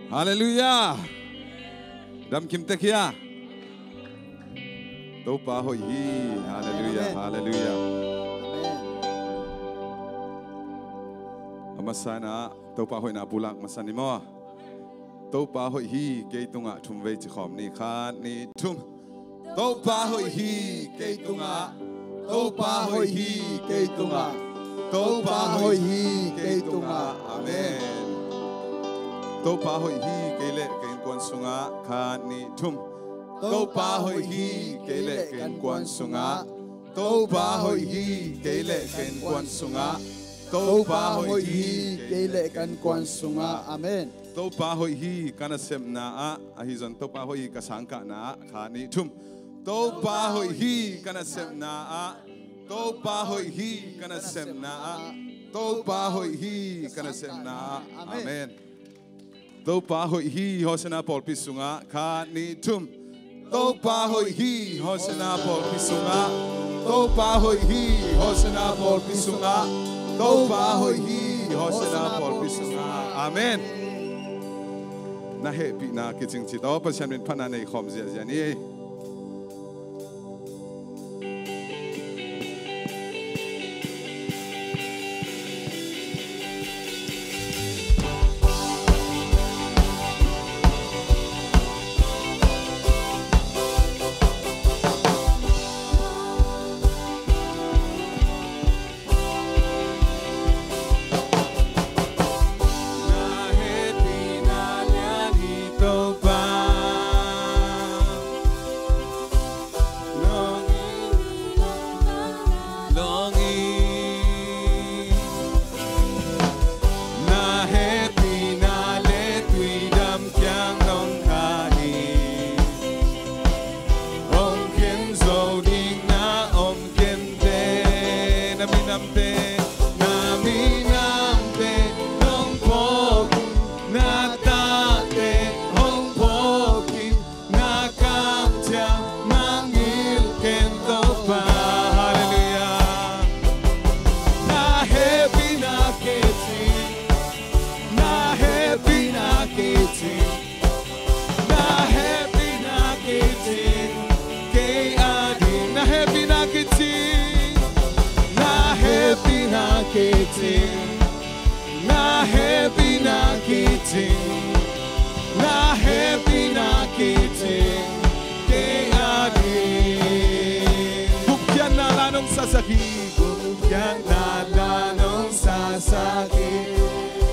Hallelujah. Dam kim tekia. Topa hoi hi. Hallelujah. Hallelujah. Amasana topa hoi na pulang masani mo. Topa hoi hi kay tunga tumway chikom ni khan ni tum. Topa hoi hi kay tunga. Topa hoi hi kay tunga. Topa hoi hi kay tunga. Amen. Topa hoi hi kay le kay kwan sunga khan ni tum. Topa hoi hi kay le kay kwan sunga. Topa hoi hi kay le kay kwan sunga. Topa hoi hi kay le kay kwan sunga. Amen. Topa hoi hi kana sem na ahizon topa hoi kasangka na khan ni tum. Topa hoi hi kana sem na Topa hoi hi kana sem na Topa hoi hi kana sem na. Amen. Topa hoi hi hosana Paul pisunga khan ni tum. Topa hoi hi hosana Paul pisunga. Topa hoi hi hosana Paul pisunga. Topa hoi hi hosana Paul pisunga. Amen. Na happy na kiting chito pasyan min pananay khom zia zia ni.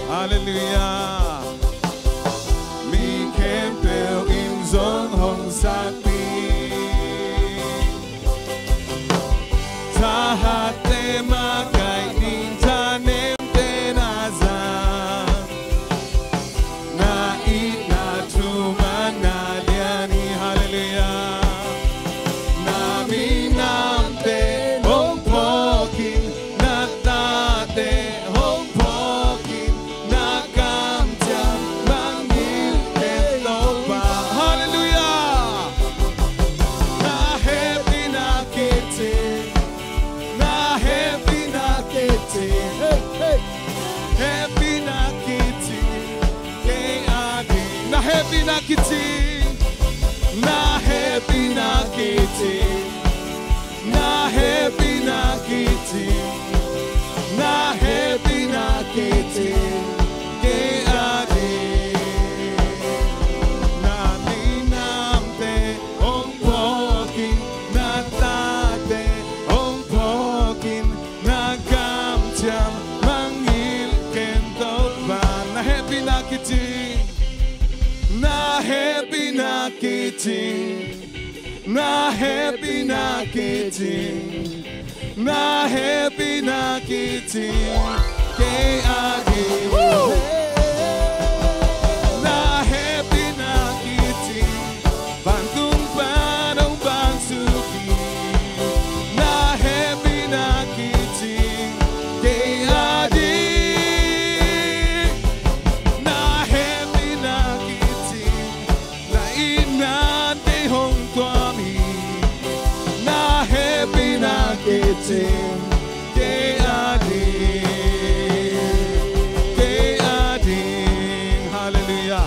Hallelujah. Mi kempel in zon hong sapi. Tahat te makai nintanem tenaza. Na ina tuman na liani. Hallelujah. Na minamte hong pokin na tate hong pokin na kamtia mangil kelopa. Hallelujah. Na happy na kiti. Na happy na kiti. Hey, hey. Happy na kiti. K-I-D. Na happy na kiti. Na happy na kiti. Na happy na kiti. Na happy na kiti. K-I-D. Na minamte ong pokin. Na tate ong pokin. Na kamtiam mangil kentopa. Na happy na kiti. Na happy na kiti. Na happy na kiti. Na happy na kiti. K-I-D. Na happy na kiti. Bantung panong bangsuki. Na happy na kiti. K-I-D. Na happy na kiti. Na inante hong tuami. Na happy na kiti. K-I-D. K-I-D. Hallelujah.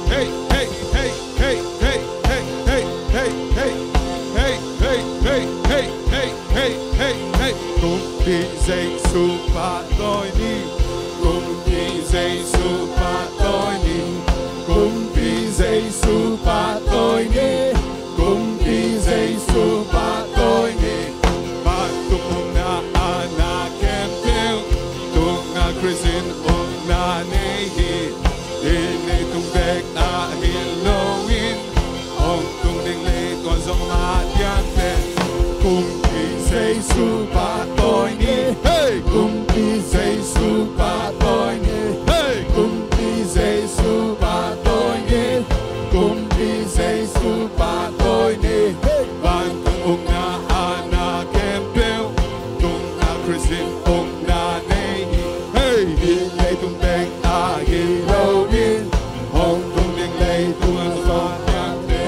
pi zay supa tôi ni kum pi zay supa tôi ni kum pi zay supa tôi ni kum pi zay supa tôi ni ba tung na ana kempel tung na Christian ong na nehi ini tung bek na Halloween ong tung ding le con sông ma dian pe kum pi zay supa tôi ni hey kum pi zay supa tôi ni hey kum pi zay supa tôi ni kum pi zay supa tôi ni ban tung ong na ana kempel tung na Christian ong na nehi hey ini tung bek na Halloween ong tung ding le con sông dian pe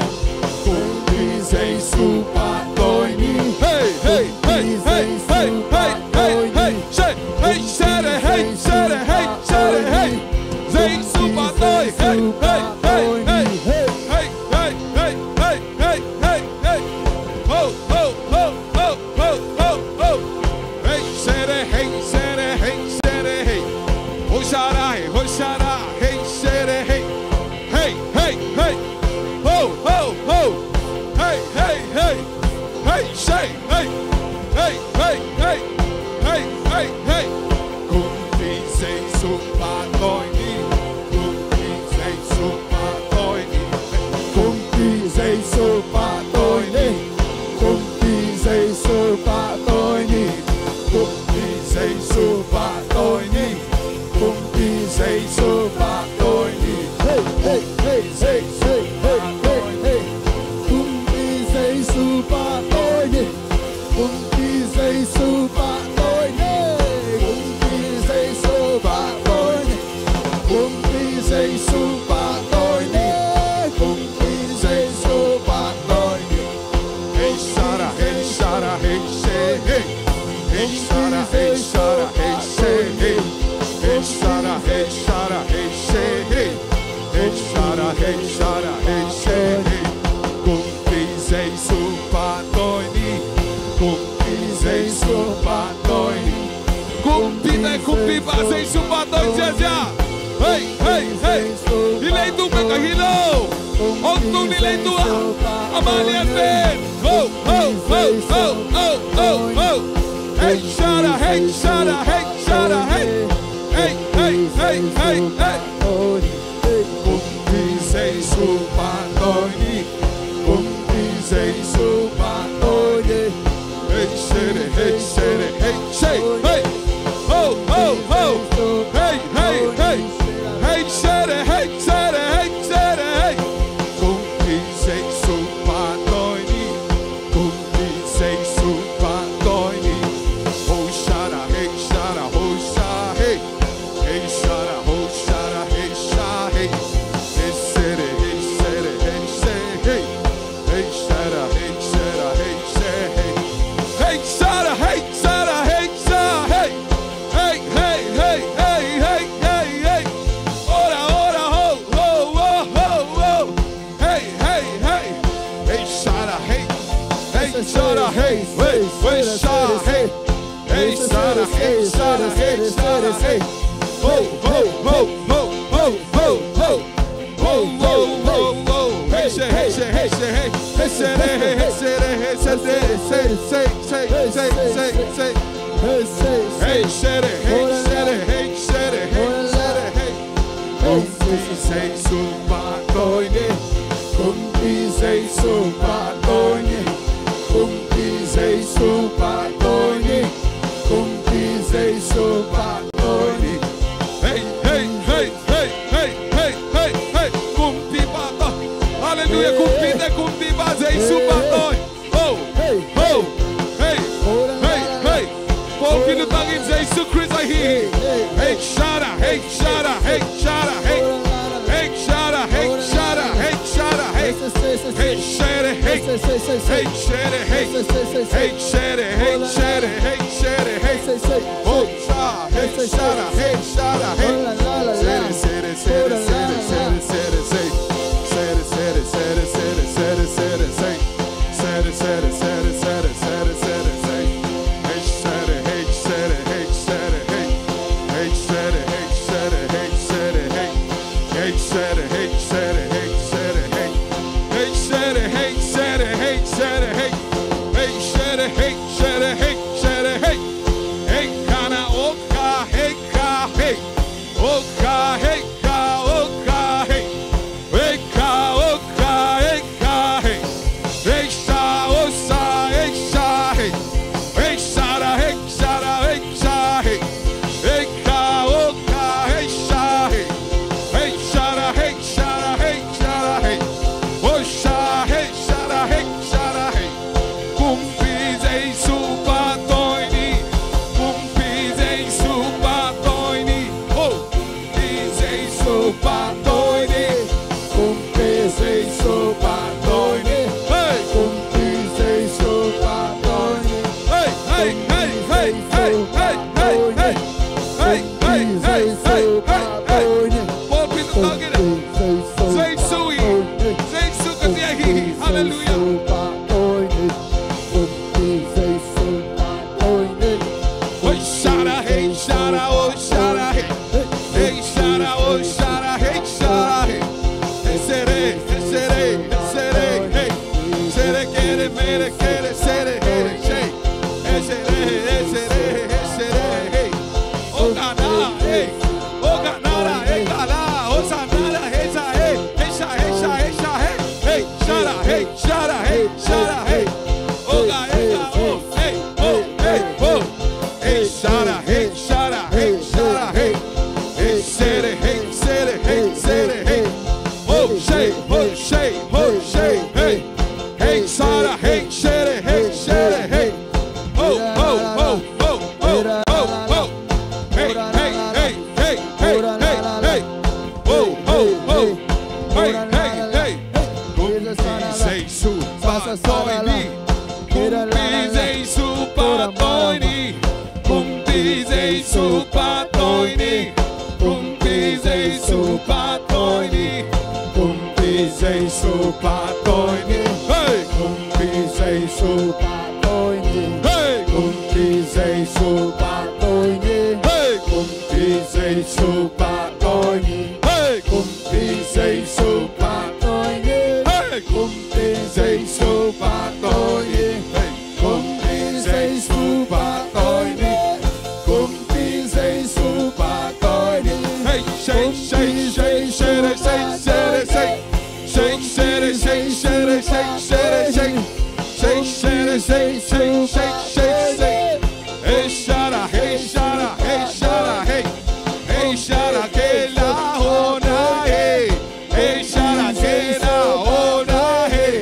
kum pi zay supa tôi ni hey hey hey hey hey hey hey hey say hey say it hey say it hey say it hey zay supa tôi hey hey hey hey hey hey hey hey hey hey hey hey ho ho ho ho ho ho ho hey say it hey say it hey say it hey hoshara hey say it hey hey hey hey ho ho ho hey hey hey hey say hey hey hey hey hey hey hey kum pi zay supa tôi ni kum pi zay supa tôi ni kum pi zay supa tôi ni kum pi zay supa tôi ni kum pi zay supa tôi ni kum pi zay supa tôi ni Hey, hey, hey, hey, hey, hey, hey, hey. Kum pi zay supa tôi ni. Kum pi zay supa tôi ni. Kum pi zay supa tôi ni. Kum pi zay supa tôi ni. Kum pi zay supa tôi ni. Hey Shara, hey Shara, hey say hey. Hey Shara, hey Shara, hey say hey. Hey Shara, hey Shara, hey say hey. Hey Shara, hey Shara, hey say hey. Kum pi zay supa tôi ni. Kum pi zay supa tôi ni. Kum pi ba zay supa tôi chia chia. Hey hey hey. Nilay tu me kahilo. Ong tung nilay tu Amalia Ben. Ho ho ho ho ho ho ho. Hey Shara, hey Shara, hey Shara, hey. Hey hey hey hey hey. Kum pi zay supa tôi ni. Kum pi zay supa tôi ni. Hey say it, hey say it, hey say hey. Ho ho ho. Hey hey hey. Hey say it, hey say it, hey say it, hey. Kum pi zay supa tôi ni. Kum pi zay supa tôi ni. Ho Shara, hey Shara, ho Shara, hey. Hey Shara, ho Shara, hey Shara, hey. Hey say it, hey say it, hey say hey. Hey Shara, hey Shara, hey say hey. Hey Shara, hey Shara, hey Shara, hey. Hey hey hey hey hey hey hey. Ora ora ho ho ho ho ho. Hey hey hey. Hey Shara, hey. Hey Shara, hey. Hey hey Shara, hey. Hey Shara, hey Shara, hey Shara, hey. Ho ho ho ho ho ho ho. Ho ho ho ho. Hey say hey say hey say hey. Hey say hey hey say hey say say say say say say say. Hey, say, Hey said it, hey said it, hey said it, hey said it, hey. Kum pi zay supa tôi ni. Kum pi zay supa tôi ni. Kum pi zay supa tôi ni. Kum pi zay supa tôi ni. Hey hey hey hey hey hey hey hey. Kum pi ba to. Hallelujah. Kum pi ba zay supa tôi. Oh oh hey hey hey. Walking the tongue in Jesus Christ I hear. Hey Shara, hey Shara, hey Shara, hey. Hey Shara, hey Shara, hey Shara, hey. Hey Shara, hey. Hey Shara, hey. Hey Shara, hey Shara, hey Shara, hey. Oh Shara, hey Shara, hey Shara, hey. Say it, say it, say it, say it, say it, say it, say it. Say it, say it, say it, say it, say it, say it, say it. Say it, say it, say it, say it, say it, say it, say it. Hey Shara, hey Shara. super tôi đi cùng đi dây super tôi đi cùng đi dây super tôi đi cùng đi dây super tôi đi cùng đi dây super tôi đi cùng đi dây super tôi đi cùng đi dây super tôi đi cùng đi dây super tôi đi cùng đi dây super tôi đi cùng đi dây super tôi đi shake shake shake shake shake shake shake shake shake shake shake shake shake shake shake hey shara hey shara hey shara hey hey shara ke la hona hey hey shara ke la hona hey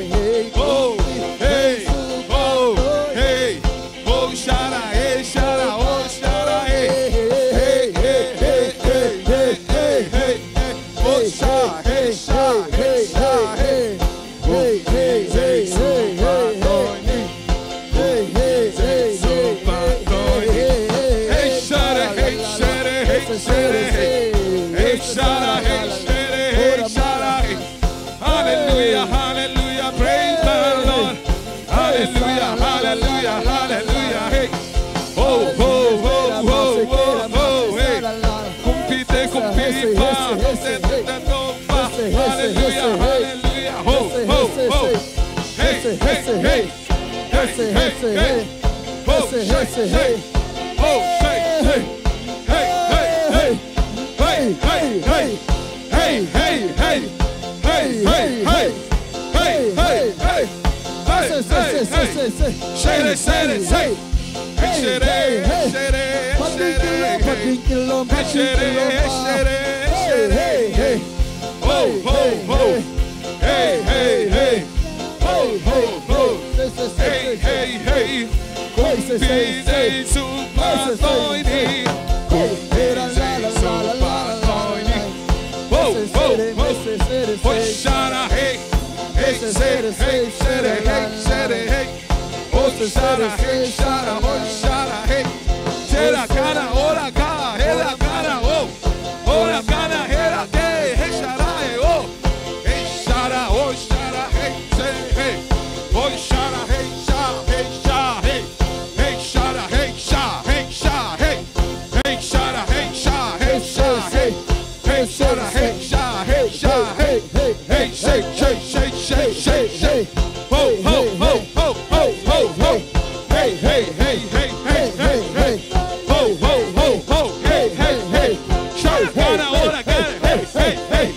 oh hey oh hey oh shara hey shara oh shara hey hey hey hey hey hey hey oh shara hey shara hey shara hey hey hey hey Hallelujah, hallelujah, praise the Lord. Hallelujah, hallelujah, hallelujah. Hey, oh, oh, oh, oh, oh, oh, hey. Compite, compite, hallelujah, hallelujah. Oh, oh, oh. Hey, hey, hey, hey, hey, hey, hey. Oh, shake, shake. Oh, shake, shake. Hey, hey, hey, hey, hey, hey, hey, hey, hey. Hey, hey, hey, hey, hey, hey, hey, hey, hey, shake it, shake it, shake it, shake it, shake it, hey, hey, oh, oh, oh, hey, hey, hey, oh, oh, oh, hey, hey, hey, compis dei super toini, compis dei super toini, oh, oh, oh. Hoshara hey, hey, say, hey, say, hey, say, hey. Hoshara hey, shara, hoshara hey. Chera cara, ora cara, hera cara, oh. Ora cara, hera que, hey, shara, oh. Hey, shara, hoshara hey, say, hey. Hoshara hey, shara, hey, shara, hey. Hey, shara, hey, shara, hey, shara, hey. Hey, shara, hey, shara, hey, shara, hey. Hey, shara, hey, shara, hey, shara, hey. Hey, shake, shake, shake, shake, shake, shake. Ho, ho, ho, ho, ho, ho, ho. Hey, hey, hey, hey, hey, hey, hey. Ho, ho, ho, ho, hey, hey, hey. Shara, cara, ora, cara, hey, hey, hey.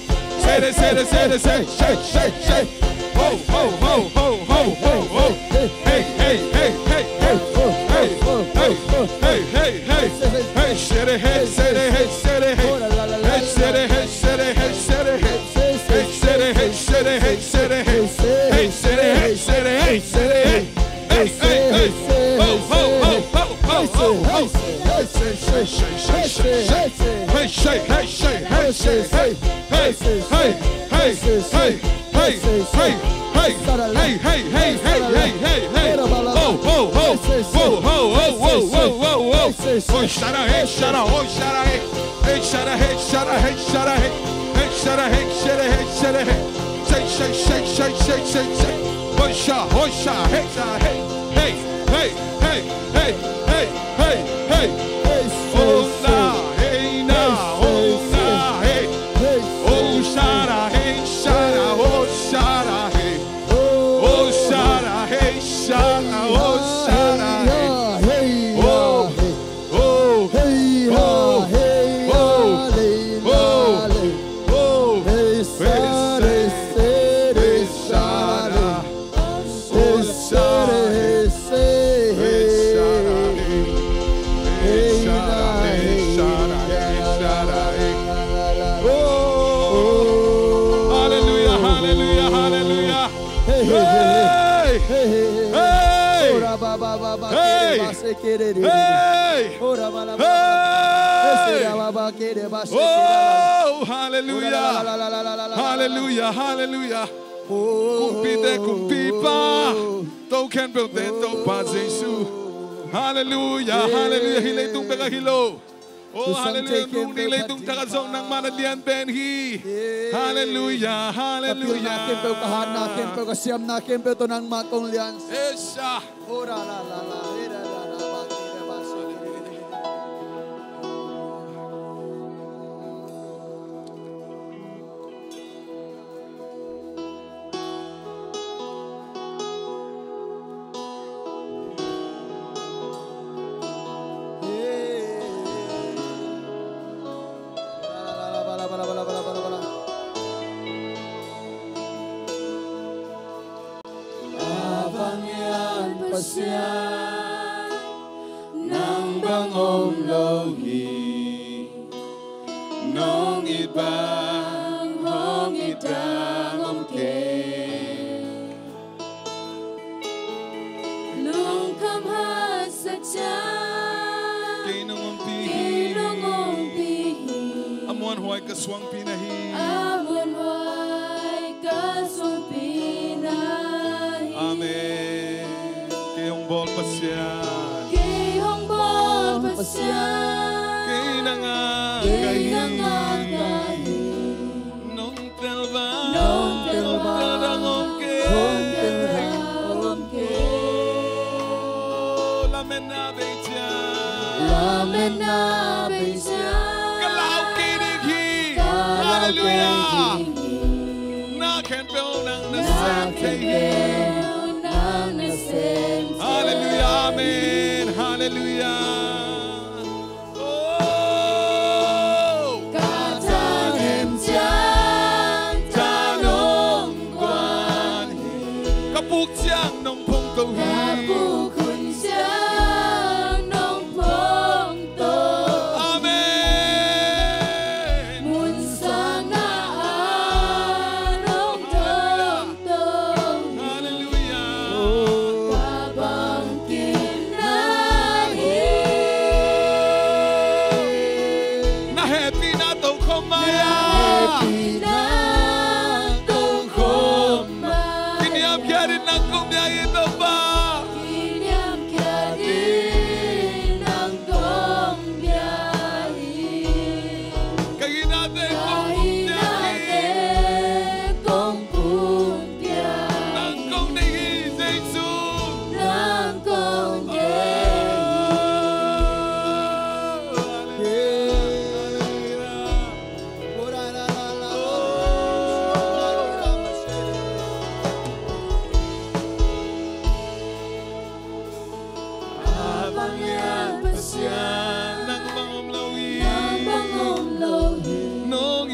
Say, say, say, say, shake, shake, shake. Ho, ho, ho, ho, ho, ho, ho. Hey, hey, hey, hey, hey, hey, hey, hey, hey, hey. Hey, shit, hey, say, hey, say, hey. Hey, say, hey, say, hey, say, hey. Hey, city, hey, city, hey, city, hey, hey, city, hey, city, hey, city, hey, hey, hey, hey, ho, ho, ho, ho, ho, ho, ho, hey, shake, shake, shake, shake, shake, hey, shake, hey, shake, hey, shake, hey, hey, hey, hey, hey, hey, hey, hey, hey, hey, hey, hey, hey, oh, oh, oh, oh, oh, oh, oh, oh, oh, oh, oh, shut up, hey, shut up, oh, shut up, hey, shut up, hey, shut up, hey, shut up, hey. Hey, shut it, hey, shut it, hey, shut it, hey. Shake, shake, shake, shake, shake, shake, shake. Hosha, hosha, hey, hey, hey, hey, hey, hey, hey, hey, hey. Oh, na, hey, na, oh, na, hey. Oh, shara, hey, shara, oh, shara, hey. Oh, shara, hey, shara, oh, shara, hey. Oh, oh, hey, oh, hey, oh, oh. Hallelujah, hallelujah, hallelujah. Hey, hey, hey, oh, hallelujah, hallelujah, hallelujah. Compite, compipa. Tau can build that, tau pa Jesus. Hallelujah, hallelujah. Hilay tung pega hilo. Oh, hallelujah. Nung nilay itong takasong ng manadian benhi. Hallelujah. Hallelujah. Nakin pe kahan nakin pe kasiam nakin pe to nang makong lian. Esha. Ora la la la. Nang bangom lohi nong ibang hong idangom ke lung kamhat sa tiyan Kinong pihi amuan huwag kaswang pinahi amun hoy kasong pinahi Amen Kayong bol pasyan Kayong bol pasyan Kay nangagahi Nong telba Dangom ke Lamen na beitian Kalaw kinighi Hallelujah Naken pel nang nasakay Hallelujah, amen, hallelujah. Oh, Katang hemjang tanong quan kapuk siang nong pong tauhi. Kapukun siyang nong pong to Amen. Munsang na anong tong Hallelujah. Na happy na tong kumaya. Kiniam kyarin na kumaya ito ba? Kaya natin kung kumpiyahin. Nang kung nagising soon. Nang mangumlawi Nong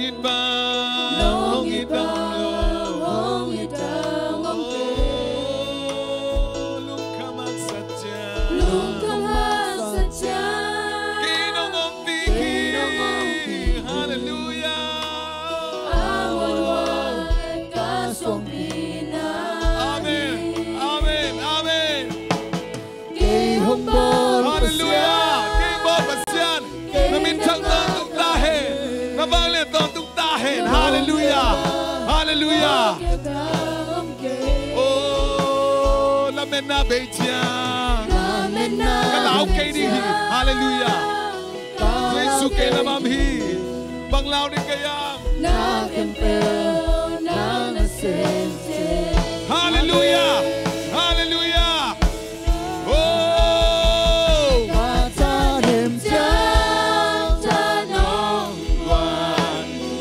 itang lungkamat sadya Kinong ang piki Hallelujah Amen Amen Amen Hallelujah Kay Bob Pasyan Namintang tong tahin Nabalit tong tahin Hallelujah Hallelujah Oh Lamen na beitian Kalaw kay dihi Hallelujah Jesu kay lamamhi Banglaw ni kayam Hallelujah Hallelujah Oh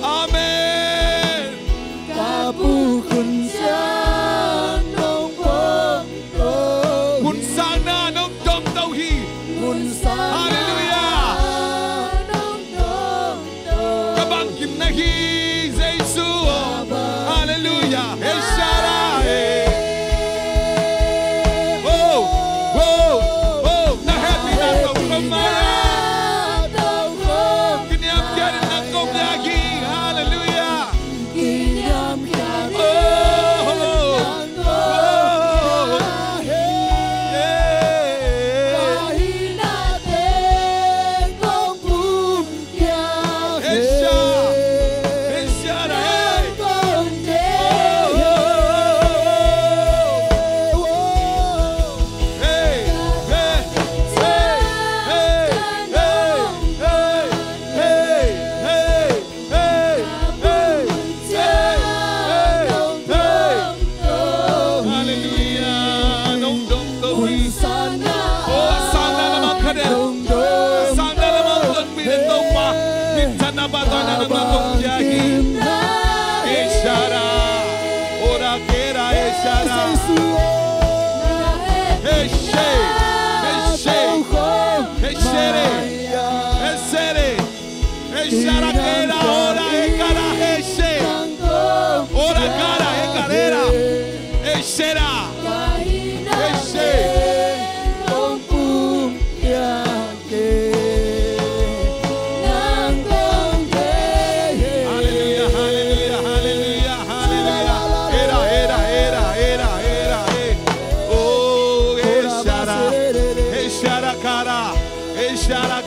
Amen Kun sana nong dom tauhi Hallelujah Kabang kim nahi Jesu Hallelujah Hey Shara Hey baton na ng magkumpiyahin. Eshara. Ora kera eshara. Eshe. Eshe. Eshere. Eshere. Eshara kera. Ora ekara. Eshe. Ora kara ekarera. Eshera. Eshe.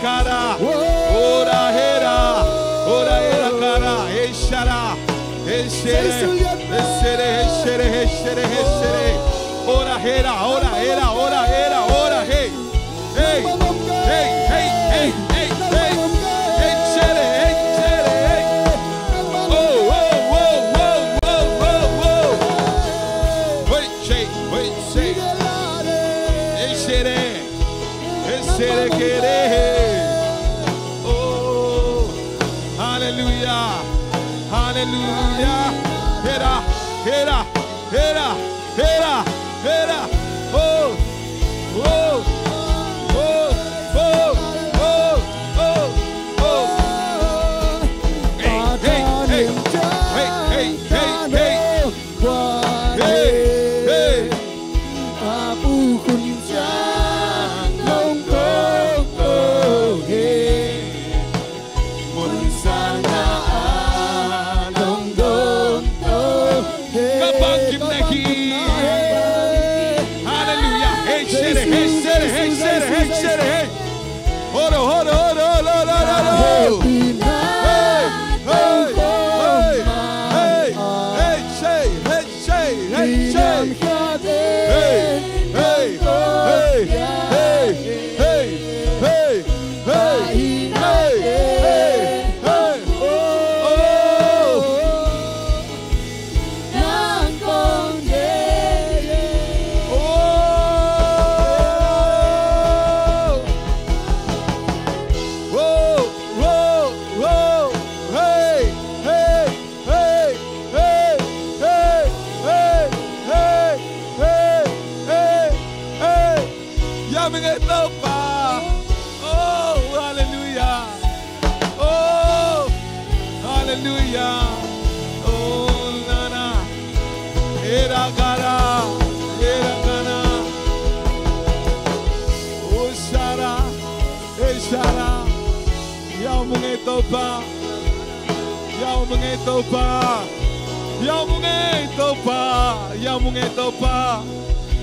Cara, ora era cara, eshara, eshere, ora era, hey, eshere, oh, wait, eshere, kere. Hallelujah. Hera. Oh.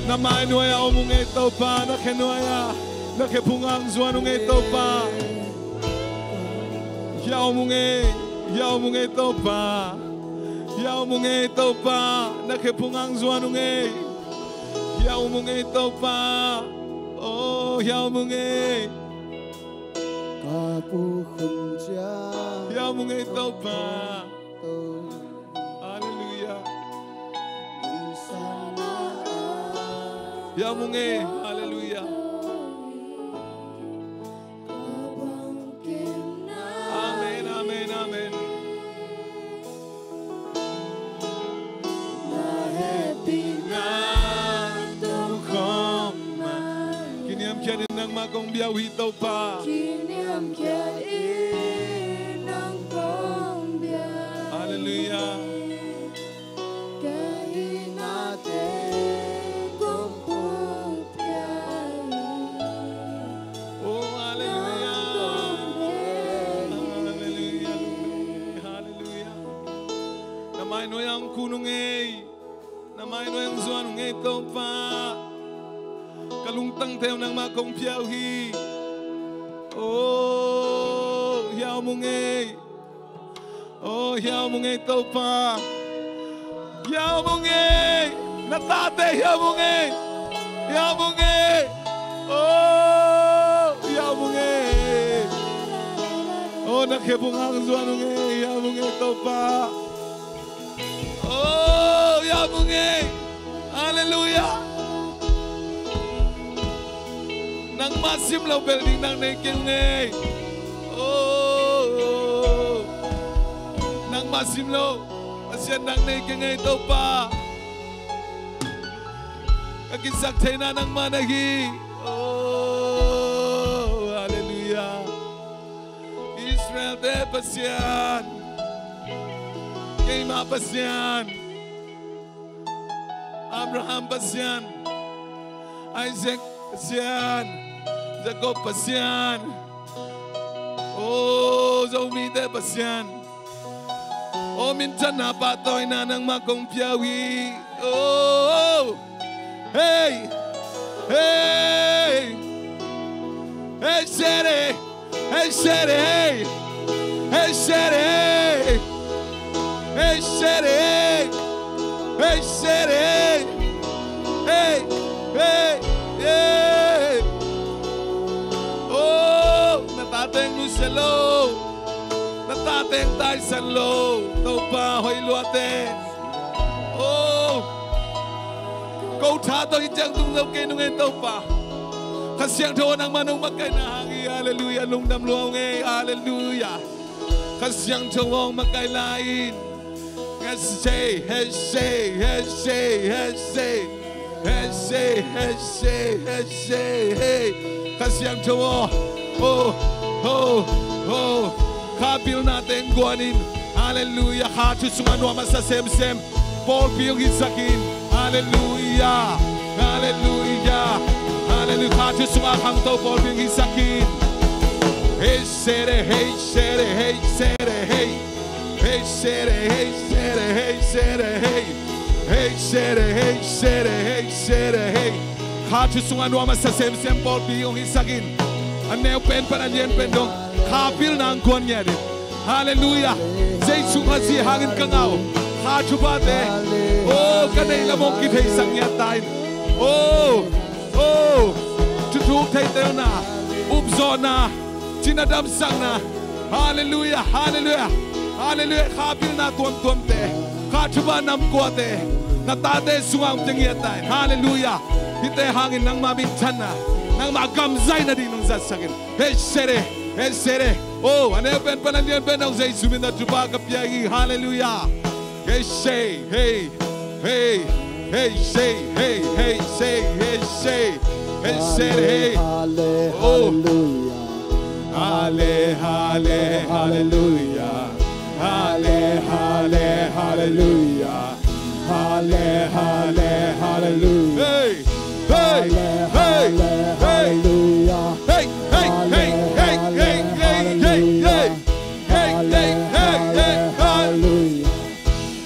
Namanoya omungeto pa, nakenoya, nakepungang zuanong ito pa. Yaomungeto pa, nakepungang zuanong Yaomungeto pa. Oh, yaomunge. Yaomungeto pa. Yamunge, hallelujah. Amen. Kiniam kianin ng magong biyawito pa. Hallelujah. Namay ang kunungay, namay ang zuanong ito pa. Kalungtang tayo ng makumpiyawhi. Oh, yaomungay. Oh, yaomungay ito pa. Yaomungay, natate yaomungay. Yaomungay. Oh, yaomungay. Oh, nakibungang zuanong yaomungay ito pa. Oh, yamunge. Hallelujah. Nang masim law building nang naking. Oh. masimlo pasyan nang ngay to pa kagisak tayo na ng managi. Oh, hallelujah. Israel de pasyan kay mapasyan Abraham pasyan Isaac pasyan Jacob pasyan oh Zomite pasyan oh minsan na patoy na ng magkumpyawi oh hey hey hey Shere hey Shere hey hey Shere hey Shere hey Shere hey hey hey oh natateng mo sa low natateng tayo sa low tao pa hoy luate oh kau tato ijang tunggaw kinungin tao pa kasyang doon ang manong magkainahangi hallelujah lungdam luangay hallelujah kasyang doon magkailain Hesay, hesay, hesay, hesay, hesay, hesay, hesay, hey. Kasyang tawo, oh, oh, oh. Kabil natin guanin, hallelujah. Katusungan wa masasem-sem, Paul Bill Hisakin, hallelujah, hallelujah, hallelujah. Katusungan kang to, Paul Bill Hisakin. Hey, sere, hey, sere, hey, sere, hey. Hey, Shere, hey, Shere, hey, Shere, hey. Hey, Shere, hey, Shere, hey, Shere, hey. Katusungan wa masasem-sem Paul Bill Hisakin. Aneo pen panalien pen dong. Kapil na ang kuwan niya din. Hallelujah. Zay sungasi hangin kangaw. Katupate. Oh, kanay lamong kita isang yatain. Oh, oh. Tutuk tayo na. Ubzo na. Sinadamsang na. Hallelujah, hallelujah. Hallelujah. Kapil na tuam-tuam te. Katuba nam kuwate. Natate sungang tingiyatain. Hallelujah. Hite hangin ng mabintan na. Nang magamzay na din ng sasakin. Hey, Shere. Hey, Shere. Oh, ano yung pen panalian pen ang zay sumin na tuba kapiyagi. Hallelujah. Hey, say. Hey. Hey. Hey, say. Hey. Hey, say. Hey, say. Hey, Shere. Hey. Oh. Halle, halle, hallelujah. Halle, halle, hallelujah. Halle, halle, hallelujah. Hey, hey, hey, hey, hey, hey, hey, hey, hey, hey, hey, hey, hey, hey, hey, hey, hallelujah.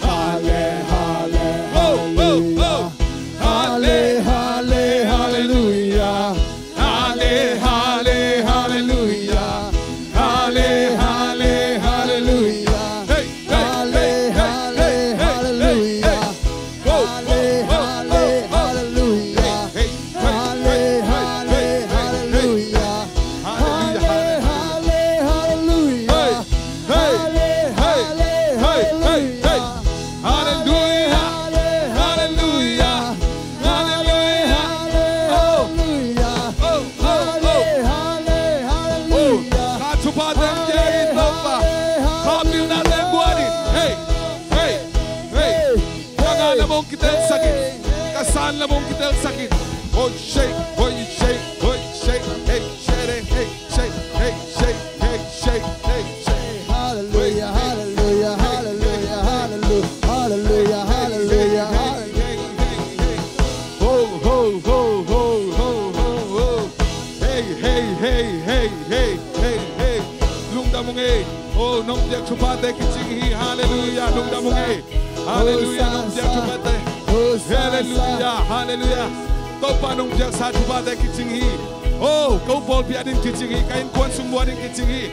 Halle, halle, oh, oh, oh. Halle, halle, hallelujah. Halle, halle, hallelujah. Halle, halle, hallelujah. Kasan lamong kita sakit. Oh shake, oh you shake, oh you shake, hey shake, hey shake, hey shake, hey shake, hey shake. Hallelujah, hallelujah, hallelujah, hallelujah, hallelujah, hallelujah, hallelujah. Ho ho ho ho ho ho ho. Hey hey hey hey hey hey hey. Lungda mong eh. Oh nong diak chupate kiching hallelujah. Lungda mong eh. Hallelujah nong diak chupate. Hallelujah, hallelujah. Kau panung jak satu badai kicinghi. Oh, kau bol biadin kicinghi. Kain kuan sumbuadin kicinghi.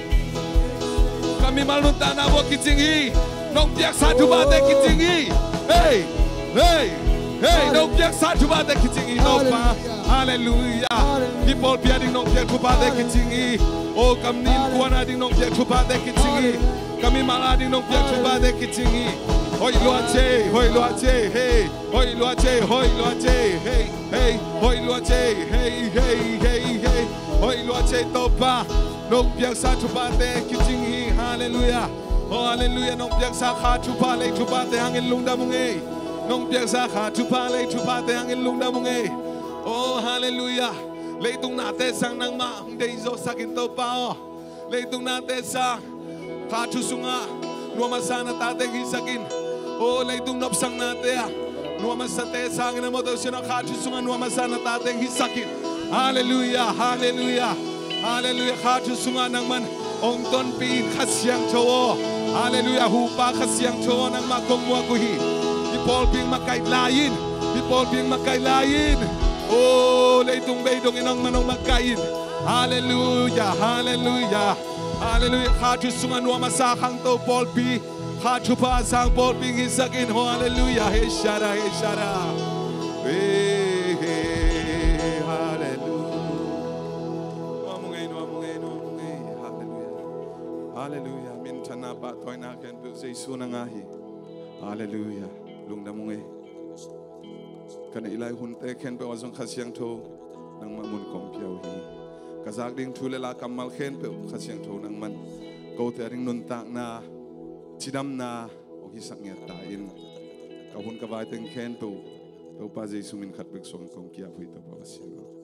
Kami malun tanah bo kicinghi. Nong jak satu badai kicinghi. Hey, hey, hey. Nong jak satu badai kicinghi. Nopa, hallelujah. Di bol biadin nong jak badai kicinghi. Oh, kami kuan adin nong jak badai kicinghi. Kami maladin nong jak badai kicinghi. Hoi luache, hey, hoi luache, hey, hey, hoi luache, hey, hey, hey, hey, hoi luache topa, nong biang satu bate kicinghi, hallelujah, Oh hallelujah nong piak sa kha chupa le chupa te hangin lungda munge nong piak sa kha chupa le chupa te hangin lungda munge oh hallelujah leitung na te sang nang ma hong dei zo sakin to pa leitung na te sang kha chu sunga nuama sana ta te hisakin oh leitung nop sang na te nuama sa te sang na mo to sino kha chu sunga nuama sana ta te hisakin hallelujah hallelujah hallelujah kha chu sunga nang man ong ton pin khasyang cho hallelujah hupa khasyang cho nang makong mo ko hi Paul ping makai lain Paul ping makai lain oh leitung beidong inong manong makain hallelujah hallelujah hallelujah kha chu sunga nuama sa khang to Paul pi kha chu pa sang Paul ping hisakin hallelujah he shara Hallelujah. Min chana pa toy na ken tu Jesu na nga hi. Hallelujah. Lungda mo ngay. Kana ilay hunte ken pe wazong khasyang tho nang mamun kong kiaw hi. Kazak ding thulela kamal ken pe khasyang tho nang man. Ko te ring nun tak na chidam na o hisak ngia ta in. Ka hun ka vai teng ken tu. To pa Jesu min khat pek song kong kiaw hi to pa wasyang.